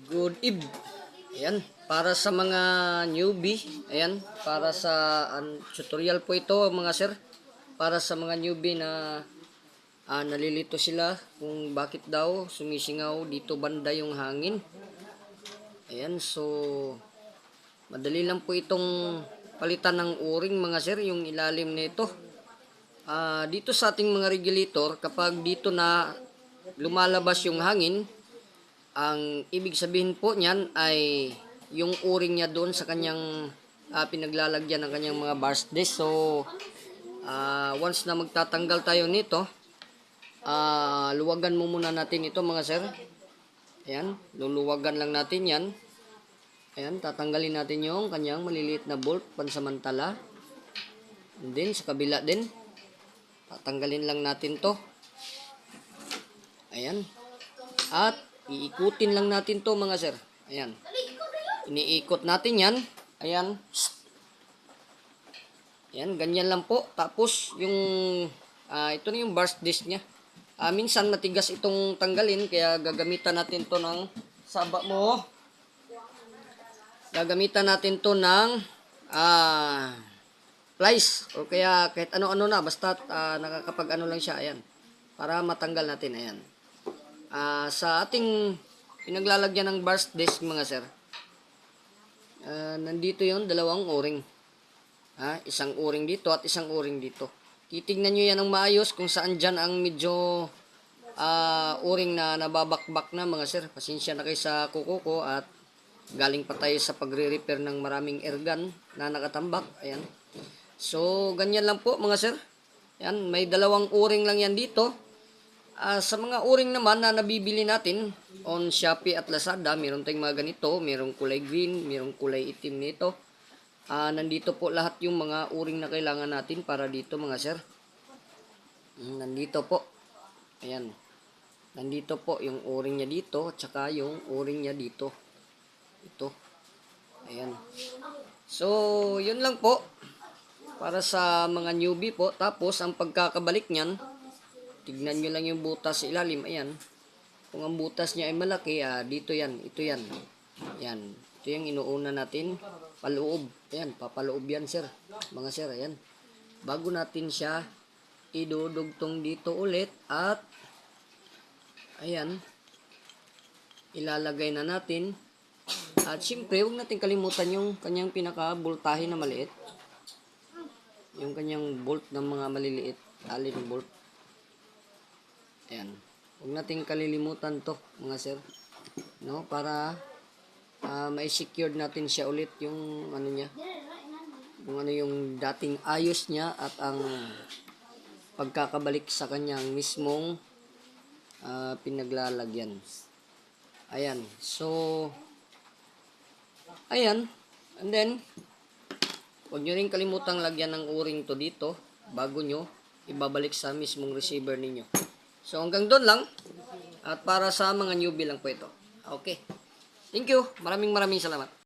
Good eve. Ayan, para sa mga newbie, ayan, para sa tutorial po ito mga sir. Para sa mga newbie na nalilito sila kung bakit daw sumisingaw dito banda yung hangin. Ayan, so madali lang po itong palitan ng o-ring mga sir, yung ilalim nito. Dito sa ating mga regulator, kapag dito na lumalabas yung hangin, ang ibig sabihin po niyan ay yung o-ring niya doon sa kanyang pinaglalagyan ng kanyang mga bars disc. So, once na magtatanggal tayo nito, luwagan mo muna natin ito mga sir. Ayan, luluwagan lang natin yan. Ayan, tatanggalin natin yung kanyang maliliit na bolt pansamantala. And then, sa kabila din, tatanggalin lang natin to. Ayan. At, iikutin lang natin to mga sir. Ayan. Iniikot natin yan. Ayan. Ayan, ganyan lang po. Tapos, yung, ito na yung burst disc niya. Minsan matigas itong tanggalin, kaya gagamitan natin to ng saba mo. Gagamitan natin to ng plies. O kaya kahit ano-ano na. Basta nakakapag ano lang siya. Ayan. Para matanggal natin. Ayan. Sa ating pinaglalagyan ng burst disc mga sir, nandito yon dalawang o-ring. Isang o-ring dito at isang o-ring dito. Titignan nyo yan ng maayos kung saan dyan ang medyo o-ring na nababakbak na mga sir. Pasensya na kayo sa kuko ko at galing pa tayo sa pagre-repair ng maraming airgun na nakatambak. Ayan. So, ganyan lang po mga sir. Ayan, may dalawang o-ring lang yan dito. Sa mga o-ring naman na nabibili natin on Shopee at Lazada, meron tayong mga ganito, merong kulay green, merong kulay itim nito. Nandito po lahat yung mga o-ring na kailangan natin para dito mga sir. Nandito po. Ayan. Nandito po yung o-ring niya dito, at saka yung o-ring niya dito. Ito. Ayan. So, yun lang po. Para sa mga newbie po. Tapos, ang pagkakabalik niyan, tignan nyo lang yung butas sa ilalim. Ayan. Kung ang butas niya ay malaki, dito yan. Ito yan. Ayan. Ito yung inuuna natin. Paloob. Ayan. Papaloob yan, sir. Mga sir, ayan. Bago natin siya idudugtong dito ulit. At, ayan. Ilalagay na natin. At, syempre, huwag natin kalimutan yung kanyang pinaka-boltahe na maliit. Yung kanyang bolt ng mga maliliit. Alin bolt. Ayan. Huwag natin kalilimutan to mga sir. No? Para ma-secure natin siya ulit yung ano niya. Yung ano yung dating ayos niya at ang pagkakabalik sa kanyang mismong pinaglalagyan. Ayan. So, ayan. And then, huwag nyo rin kalimutang lagyan ng o-ring to dito bago nyo ibabalik sa mismong receiver ninyo. So, hanggang doon lang. At para sa mga newbie lang po ito. Okay. Thank you. Maraming salamat.